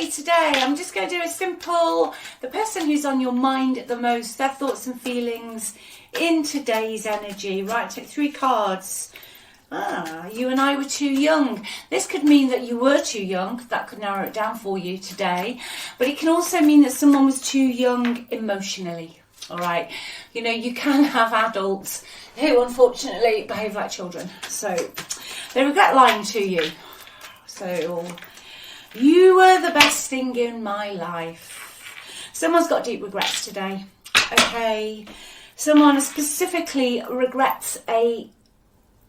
Okay, today I'm just going to do a simple, the person who's on your mind at the most, their thoughts and feelings in today's energy. Right, take 3 cards. You and I were too young. This could mean that you were too young. That could narrow it down for you today. But it can also mean that someone was too young emotionally. All right. You know, you can have adults who unfortunately behave like children. So they regret lying to you. So you were the best thing in my life. Someone's got deep regrets today. Okay. Someone specifically regrets a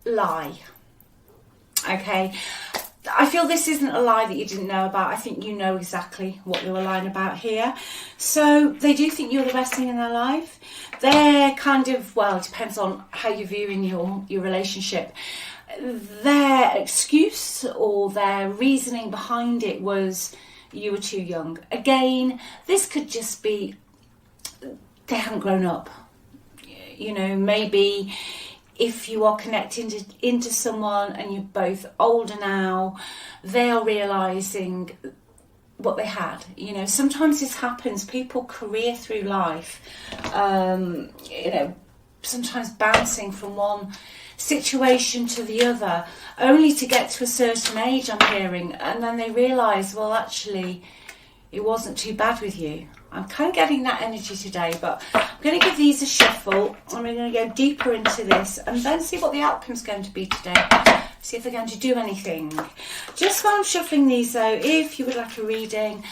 lie. Okay, I feel this isn't a lie that you didn't know about. I think you know exactly what they were lying about here. So they do think you're the best thing in their life. They're kind of, well, it depends on how you're viewing your relationship. Their excuse or their reasoning behind it was you were too young. Again, this could just be they haven't grown up. You know, maybe if you are connecting into someone and you're both older now, they are realising what they had. You know, sometimes this happens. People career through life, you know, sometimes bouncing from one situation to the other, only to get to a certain age, I'm hearing, and then they realise, well, actually, it wasn't too bad with you. I'm kind of getting that energy today, but I'm going to give these a shuffle and we're going to go deeper into this and then see what the outcome's going to be today. See if they're going to do anything. Just while I'm shuffling these though, if you would like a reading,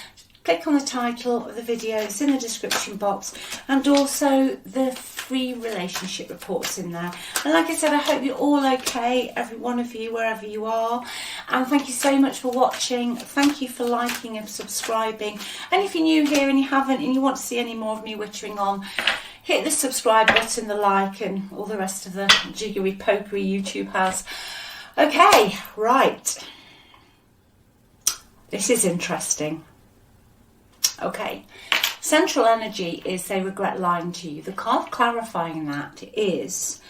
click on the title of the video, it's in the description box, and also the free relationship reports in there. And like I said, I hope you're all okay, every one of you, wherever you are. And thank you so much for watching. Thank you for liking and subscribing. And if you're new here and you haven't and you want to see any more of me wittering on, hit the subscribe button, the like, and all the rest of the jiggery pokery YouTube has. Okay, right. This is interesting. Okay, central energy is they regret lying to you. The card clarifying that is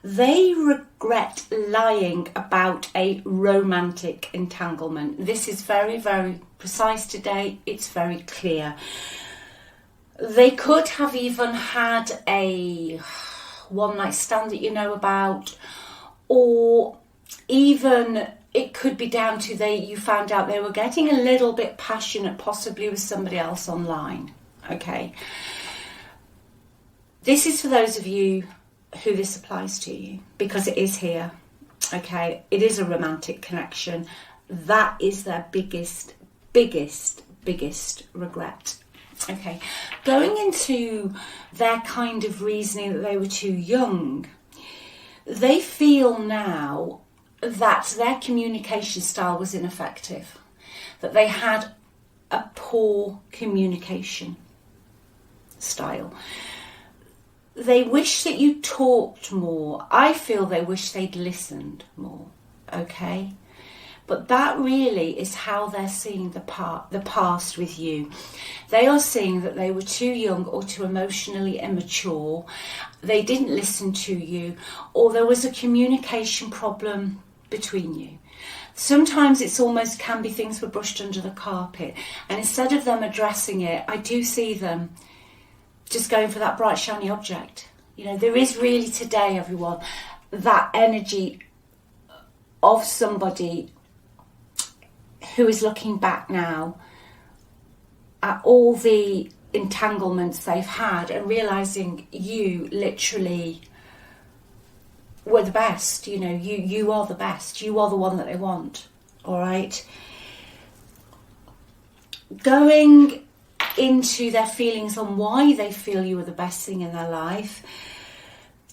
they regret lying about a romantic entanglement. This is very, very precise today. It's very clear. They could have even had a one-night stand that you know about, or even it could be down to you found out they were getting a little bit passionate, possibly with somebody else online. Okay. This is for those of you who this applies to you, because it is here. Okay. It is a romantic connection. That is their biggest regret. Okay. Going into their kind of reasoning that they were too young, they feel now that their communication style was ineffective, that they had a poor communication style. They wish that you talked more. I feel they wish they'd listened more, okay? But that really is how they're seeing the past with you. They are seeing that they were too young or too emotionally immature. They didn't listen to you, or there was a communication problem between you. Sometimes it's almost can be things were brushed under the carpet, and instead of them addressing it, I do see them just going for that bright shiny object. You know, there is really today, everyone, that energy of somebody who is looking back now at all the entanglements they've had and realizing you literally were the best. You know, you are the best. You are the one that they want. All right. Going into their feelings on why they feel you were the best thing in their life,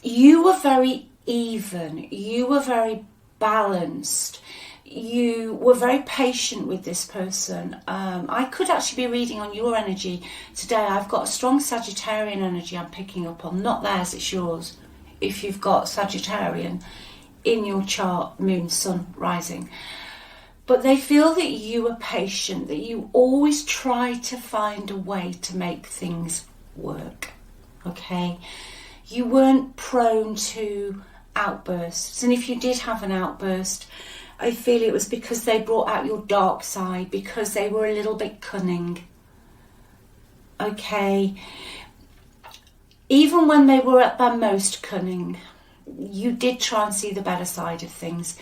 you were very even. You were very balanced. You were very patient with this person. I could actually be reading on your energy today. I've got a strong Sagittarian energy I'm picking up on. Not theirs, it's yours. If you've got Sagittarian in your chart, moon, sun, rising. But they feel that you are patient, that you always try to find a way to make things work. Okay? You weren't prone to outbursts. And if you did have an outburst, I feel it was because they brought out your dark side, because they were a little bit cunning. Okay. Even when they were at their most cunning, you did try and see the better side of things.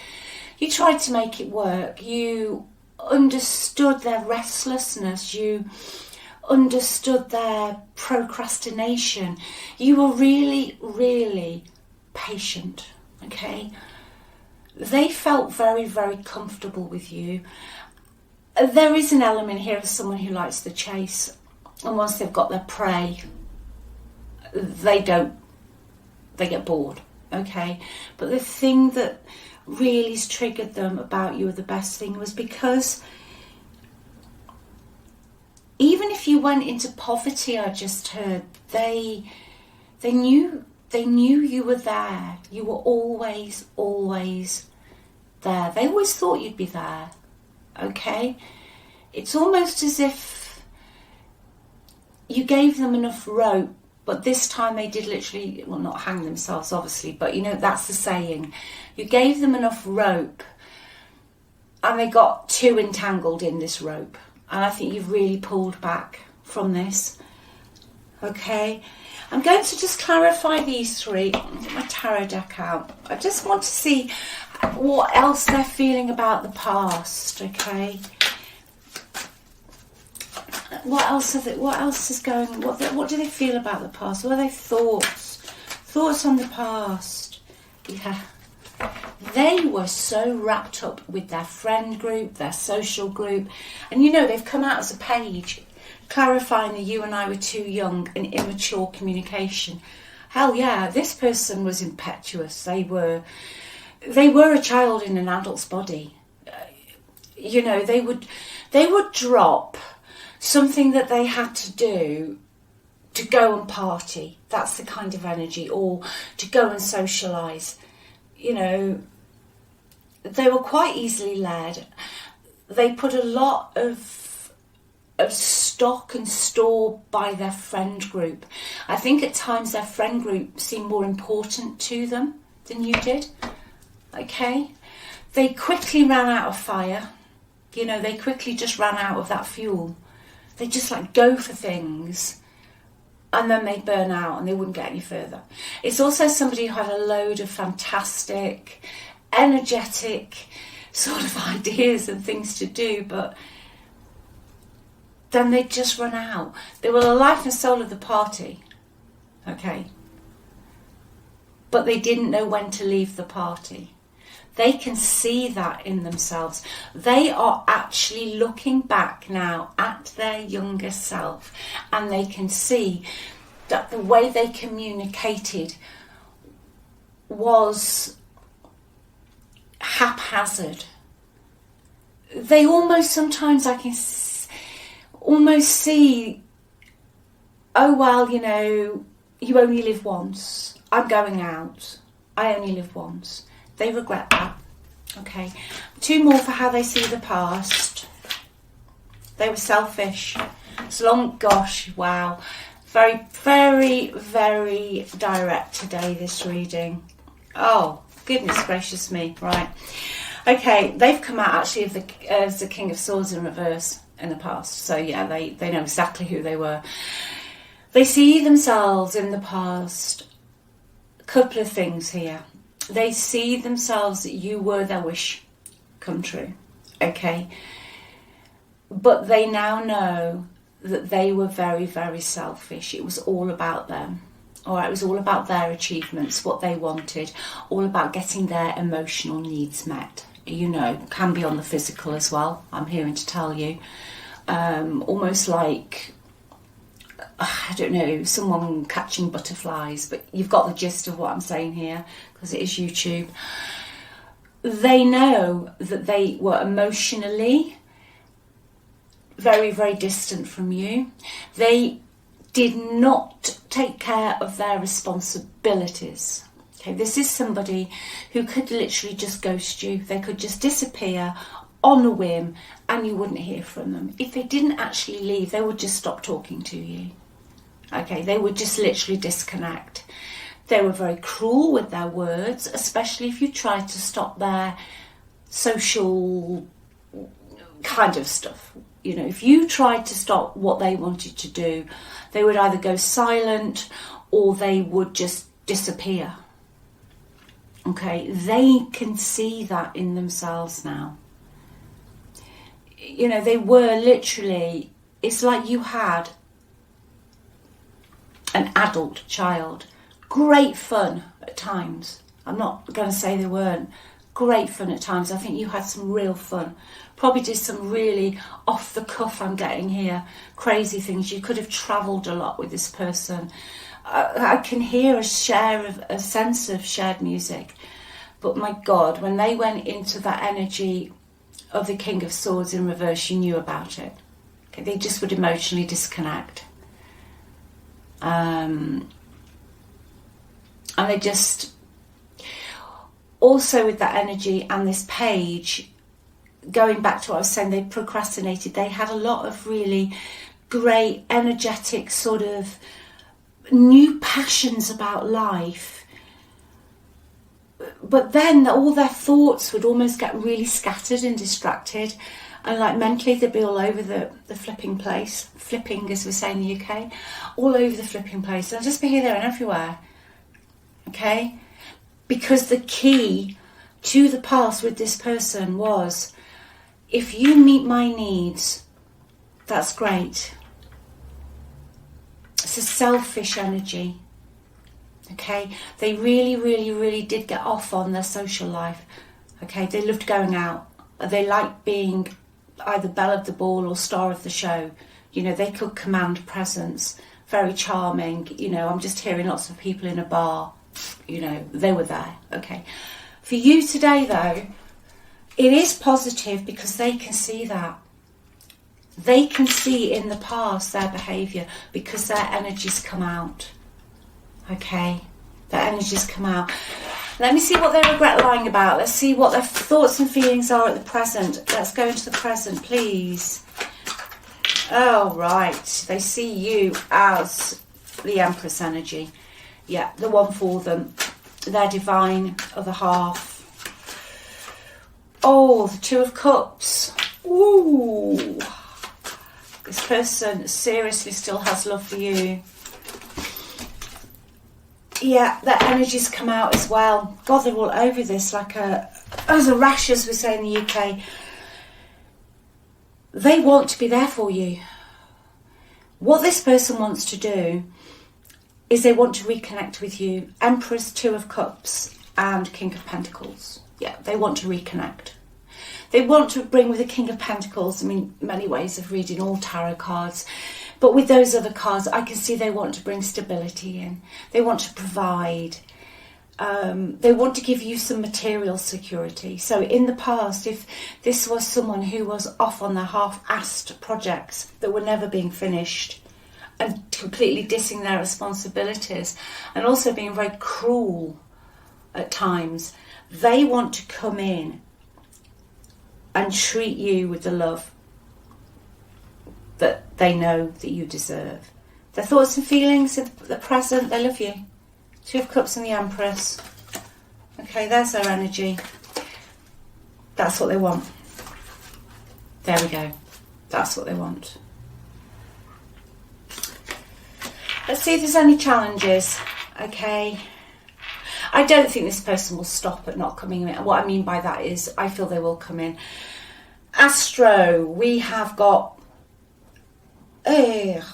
You tried to make it work. You understood their restlessness. You understood their procrastination. You were really, really patient, okay? They felt very, very comfortable with you. There is an element here of someone who likes the chase, and once they've got their prey, they get bored, okay? But the thing that really triggered them about you, the best thing, was because even if you went into poverty, I just heard, they knew you were there. You were always there. They always thought you'd be there, okay? It's almost as if you gave them enough rope, but this time they did literally, well, not hang themselves, obviously, but you know, that's the saying. You gave them enough rope and they got too entangled in this rope. And I think you've really pulled back from this. Okay. I'm going to just clarify these three. Get my tarot deck out. I just want to see what else they're feeling about the past. Okay. What else is going? What do they feel about the past? What are their thoughts? Thoughts on the past. Yeah. They were so wrapped up with their friend group, their social group, and you know, they've come out as a page clarifying that you and I were too young and immature communication. Hell yeah, this person was impetuous. They were a child in an adult's body. You know, they would drop something that they had to do to go and party. That's the kind of energy, or to go and socialise. You know, they were quite easily led. They put a lot of stock and store by their friend group. I think at times their friend group seemed more important to them than you did. Okay? They quickly ran out of fire. You know, they quickly just ran out of that fuel. They just like go for things and then they burn out and they wouldn't get any further. It's also somebody who had a load of fantastic, energetic sort of ideas and things to do, but then they'd just run out. They were the life and soul of the party, okay? But they didn't know when to leave the party. They can see that in themselves. They are actually looking back now at their younger self, and they can see that the way they communicated was haphazard. They almost, sometimes I can almost see, oh well, you know, you only live once. I'm going out. I only live once. They regret that. Okay. Two more for how they see the past. They were selfish. It's long, gosh, wow. Very, very, very direct today, this reading. Oh, goodness gracious me. Right. Okay, they've come out actually as the King of Swords in reverse in the past. So yeah, they know exactly who they were. They see themselves in the past. A couple of things here. They see themselves that you were their wish come true, okay? But they now know that they were very, very selfish. It was all about them. All right, it was all about their achievements, what they wanted, all about getting their emotional needs met. You know, can be on the physical as well, I'm hearing to tell you. Almost like, I don't know, someone catching butterflies, but you've got the gist of what I'm saying here, because it is YouTube. They know that they were emotionally very, very distant from you. They did not take care of their responsibilities. Okay, this is somebody who could literally just ghost you. They could just disappear on a whim and you wouldn't hear from them. If they didn't actually leave, they would just stop talking to you. Okay, they would just literally disconnect. They were very cruel with their words, especially if you tried to stop their social kind of stuff. You know, if you tried to stop what they wanted to do, they would either go silent or they would just disappear. Okay, they can see that in themselves now. You know, they were literally, it's like you had an adult child. Great fun at times. I'm not going to say they weren't. Great fun at times. I think you had some real fun. Probably did some really off the cuff, I'm getting here, crazy things. You could have travelled a lot with this person. I can hear a sense of shared music. But my God, when they went into that energy of the King of Swords in reverse, you knew about it. Okay, they just would emotionally disconnect. And they just, also with that energy and this page, going back to what I was saying, they procrastinated. They had a lot of really great, energetic, sort of new passions about life. But then all their thoughts would almost get really scattered and distracted. And like mentally, they'd be all over the flipping place. Flipping, as we say in the UK. All over the flipping place. They'll just be here, there and everywhere. Okay? Because the key to the past with this person was, if you meet my needs, that's great. It's a selfish energy. Okay? They really, really, really did get off on their social life. Okay? They loved going out. They liked being either belle of the ball or star of the show. You know, they could command presence. Very charming. You know, I'm just hearing lots of people in a bar. You know, they were there. Okay. For you today, though, it is positive because they can see that. They can see in the past their behaviour because their energies come out. Okay? Their energies come out. Let me see what they regret lying about. Let's see what their thoughts and feelings are at the present. Let's go into the present, please. Oh, right. They see you as the Empress energy. Yeah, the one for them. Their divine other half. Oh, the Two of Cups. Ooh. This person seriously still has love for you. Yeah, their energies come out as well. God, they're all over this like as a rash, as we say in the UK. They want to be there for you. What this person wants to do is they want to reconnect with you. Empress, Two of Cups, and King of Pentacles. Yeah, they want to reconnect. They want to bring with the King of Pentacles, I mean, many ways of reading all tarot cards. But with those other cards, I can see they want to bring stability in. They want to provide. They want to give you some material security. So in the past, if this was someone who was off on their half-assed projects that were never being finished and completely dissing their responsibilities and also being very cruel at times, they want to come in and treat you with the love that they know that you deserve. Their thoughts and feelings at the present, they love you. Two of Cups and the Empress. Okay, there's their energy. That's what they want. There we go. That's what they want. Let's see if there's any challenges. Okay. I don't think this person will stop at not coming in. What I mean by that is I feel they will come in. Astro, we have got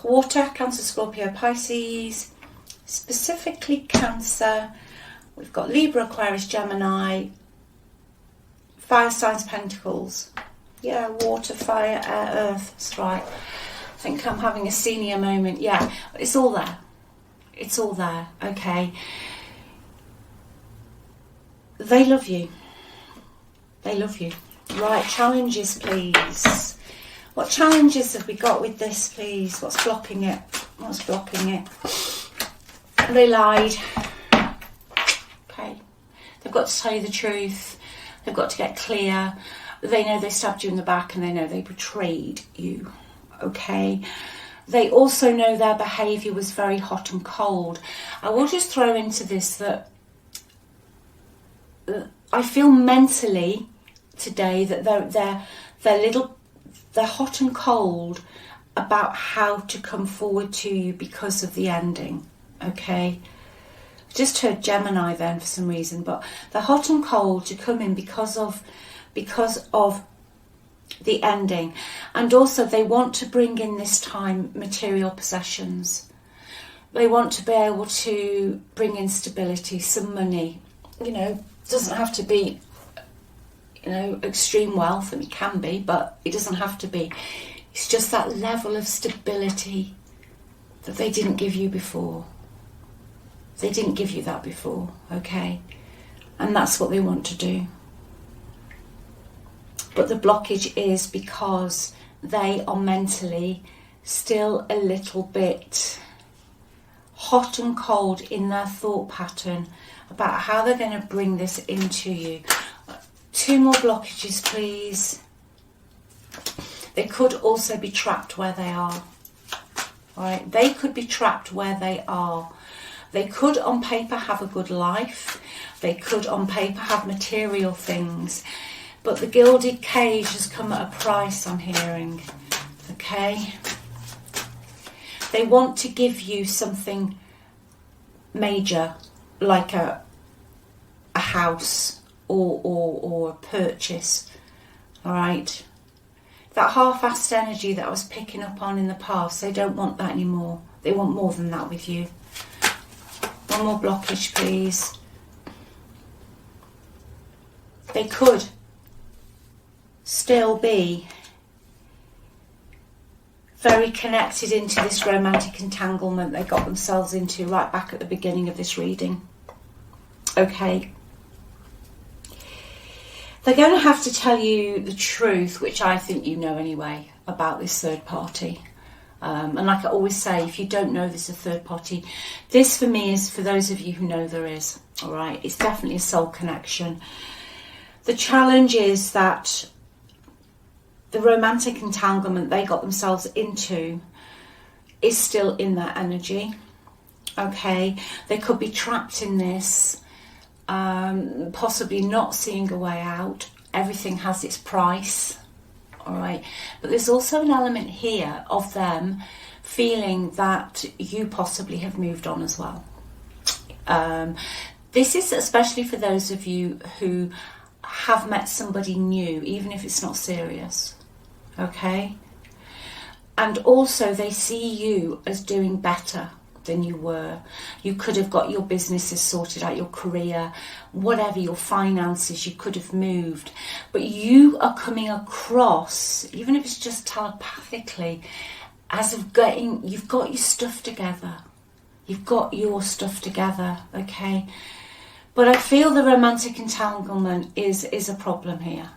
water, Cancer, Scorpio, Pisces, specifically Cancer. We've got Libra, Aquarius, Gemini, fire signs, Pentacles. Yeah, water, fire, air, earth. That's right. I think I'm having a senior moment. Yeah, it's all there. It's all there. Okay. They love you. They love you. Right, challenges, please. What challenges have we got with this, please? What's blocking it? What's blocking it? They lied. Okay. They've got to tell you the truth. They've got to get clear. They know they stabbed you in the back and they know they betrayed you. Okay. They also know their behaviour was very hot and cold. I will just throw into this that I feel mentally today, that they're hot and cold about how to come forward to you because of the ending. Okay, just heard Gemini then for some reason, but they're hot and cold to come in because of the ending. And also they want to bring in this time material possessions. They want to be able to bring in stability, some money. You know, doesn't have to be, you know, extreme wealth, and it can be, but it doesn't have to be. It's just that level of stability that they didn't give you before. They didn't give you that before, okay? And that's what they want to do. But the blockage is because they are mentally still a little bit hot and cold in their thought pattern about how they're going to bring this into you. 2 more blockages, please. They could also be trapped where they are. All right, they could be trapped where they are. They could on paper have a good life. They could on paper have material things. But the gilded cage has come at a price, I'm hearing. Okay? They want to give you something major, like a house or a purchase. All right? That half-assed energy that I was picking up on in the past, they don't want that anymore. They want more than that with you. 1 more blockage, please. They could still be very connected into this romantic entanglement they got themselves into right back at the beginning of this reading. Okay. They're going to have to tell you the truth, which I think you know anyway, about this third party. And like I always say, if you don't know there's a third party, this for me is for those of you who know there is. All right, it's definitely a soul connection. The challenge is that the romantic entanglement they got themselves into is still in that energy. Okay, they could be trapped in this, possibly not seeing a way out. Everything has its price. All right, but there's also an element here of them feeling that you possibly have moved on as well. This is especially for those of you who have met somebody new, even if it's not serious. Okay, and also they see you as doing better than you were. You could have got your businesses sorted out, your career, whatever, your finances, you could have moved. But you are coming across, even if it's just telepathically, as of you've got your stuff together. You've got your stuff together, okay? But I feel the romantic entanglement is a problem here.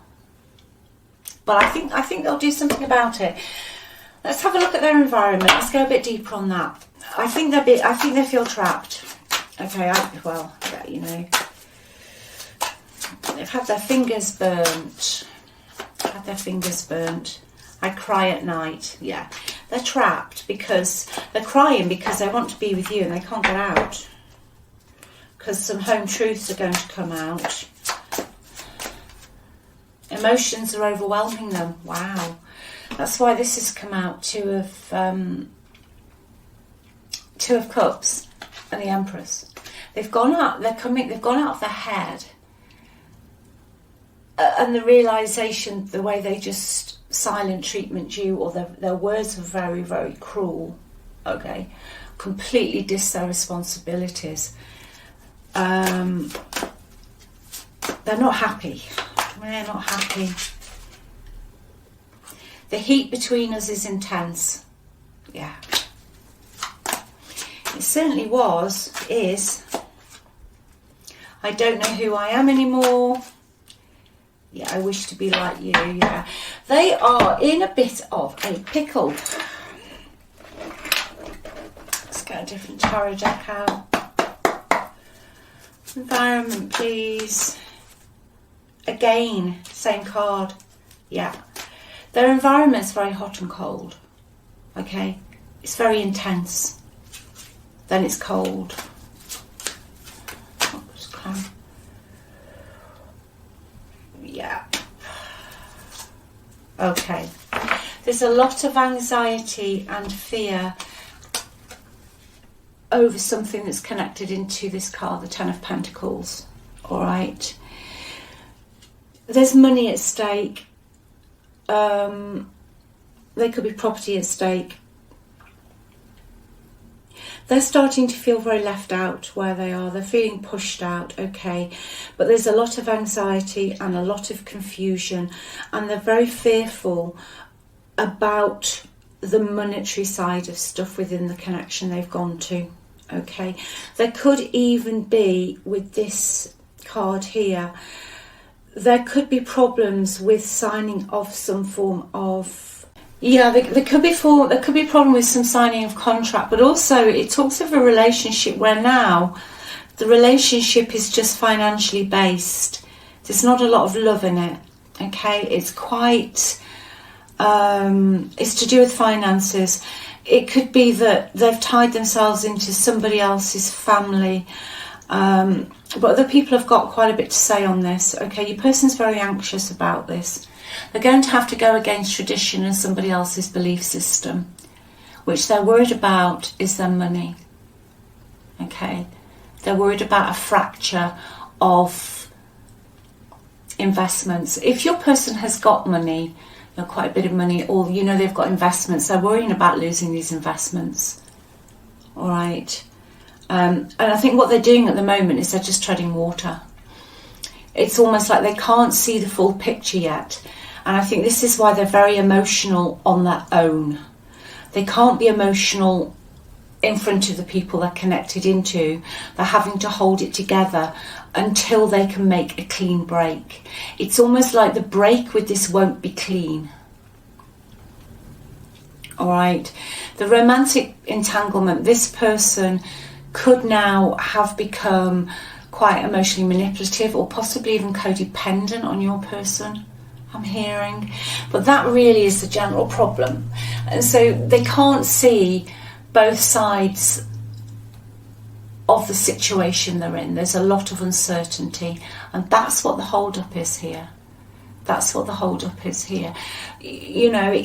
But I think they'll do something about it. Let's have a look at their environment. Let's go a bit deeper on that. I think they feel trapped. Okay, well, yeah, you know, they've had their fingers burnt. I cry at night. Yeah, they're trapped because they're crying because they want to be with you and they can't get out because some home truths are going to come out. Emotions are overwhelming them. Wow. That's why this has come out. Two of Cups and the Empress. They've gone out. They've gone out of their head, and the realization, the way they just silent treatment you, or their words were very, very cruel. Okay, completely diss their responsibilities. They're not happy. They're not happy. The heat between us is intense. Yeah. It certainly is. I don't know who I am anymore. Yeah, I wish to be like you. Yeah. They are in a bit of a pickle. Let's get a different tarot deck out. Environment, please. Again, same card. Yeah. Their environment's very hot and cold. Okay? It's very intense. Then it's cold. Yeah. Okay. There's a lot of anxiety and fear over something that's connected into this card, the Ten of Pentacles. All right. There's money at stake. There could be property at stake. They're starting to feel very left out where they are. They're feeling pushed out, okay. But there's a lot of anxiety and a lot of confusion, and they're very fearful about the monetary side of stuff within the connection they've gone to, okay. There could even be, with this card here, there could be problems with signing off some form of, yeah, there could be a problem with some signing of contract, but also it talks of a relationship where now the relationship is just financially based. There's not a lot of love in it, okay. It's quite, it's to do with finances. It could be that they've tied themselves into somebody else's family, but other people have got quite a bit to say on this, okay. Your person's very anxious about this. They're going to have to go against tradition and somebody else's belief system. Which they're worried about is their money. Okay? They're worried about a fracture of investments. If your person has got money, you know, quite a bit of money, or you know they've got investments, they're worrying about losing these investments. All right? And I think what they're doing at the moment is they're just treading water. It's almost like they can't see the full picture yet. And I think this is why they're very emotional on their own. They can't be emotional in front of the people they're connected into. They're having to hold it together until they can make a clean break. It's almost like the break with this won't be clean. All right. The romantic entanglement, this person could now have become quite emotionally manipulative or possibly even codependent on your person, I'm hearing. But that really is the general problem. And so they can't see both sides of the situation they're in. There's a lot of uncertainty, and that's what the hold-up is here. That's what the hold-up is here. You know,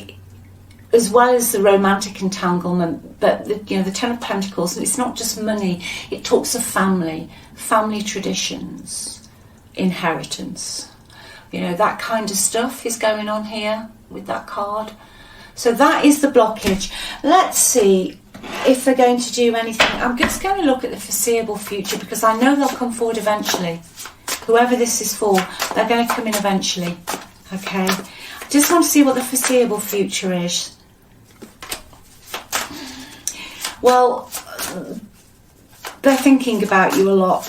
as well as the romantic entanglement, but the Ten of Pentacles, and it's not just money, it talks of family traditions, inheritance, that kind of stuff is going on here with that card. So that is the blockage. Let's see if they're going to do anything. I'm just going to look at the foreseeable future, because I know they'll come forward eventually. Whoever this is for, they're going to come in eventually. Okay, I just want to see what the foreseeable future is. Well, they're thinking about you a lot.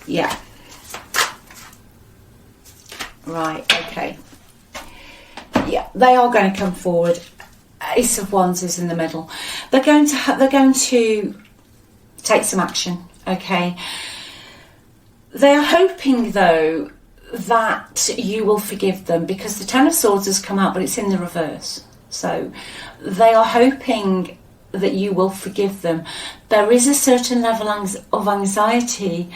Yeah. Right, okay. Yeah, they are going to come forward. Ace of Wands is in the middle. They're going to take some action, okay? They are hoping, though, that you will forgive them, because the Ten of Swords has come out, but it's in the reverse. So they are hoping that you will forgive them. There is a certain level of anxiety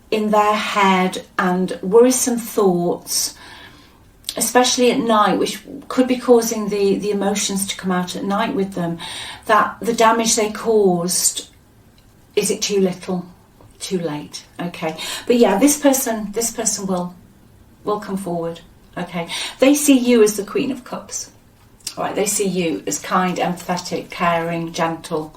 in their head and worrisome thoughts, especially at night, which could be causing the emotions to come out at night with them, that the damage they caused, is it too little, too late? Okay, but yeah, this person will come forward. Okay, they see you as the Queen of Cups. All right, they see you as kind, empathetic, caring, gentle,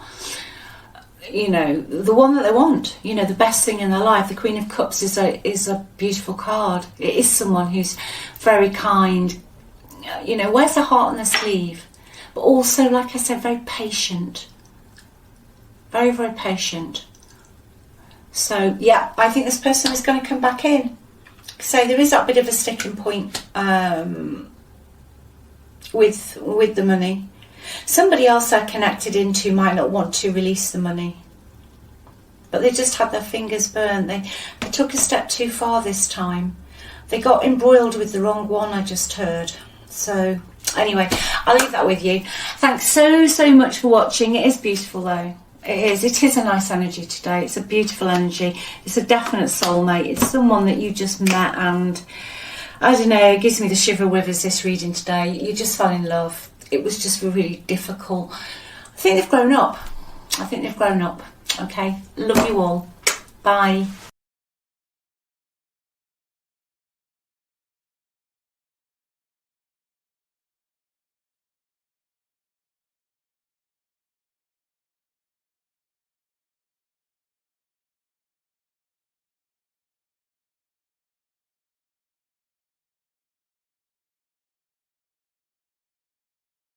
the one that they want, the best thing in their life. The Queen of Cups is a beautiful card. It is someone who's very kind, wears their heart on their sleeve, but also, like I said, very patient. Very, very patient. So, yeah, I think this person is going to come back in. So there is that bit of a sticking point with the money. Somebody else they're connected into might not want to release the money, but they just had their fingers burnt. They took a step too far this time. They got embroiled with the wrong one, I just heard. So anyway, I'll leave that with you. Thanks so much for watching. It is beautiful, though. It is a nice energy today. It's a beautiful energy. It's a definite soulmate. It's someone that you just met, and I don't know, it gives me the shiver withers, this reading today. You just fell in love. It was just really difficult. I think they've grown up. Okay, love you all. Bye.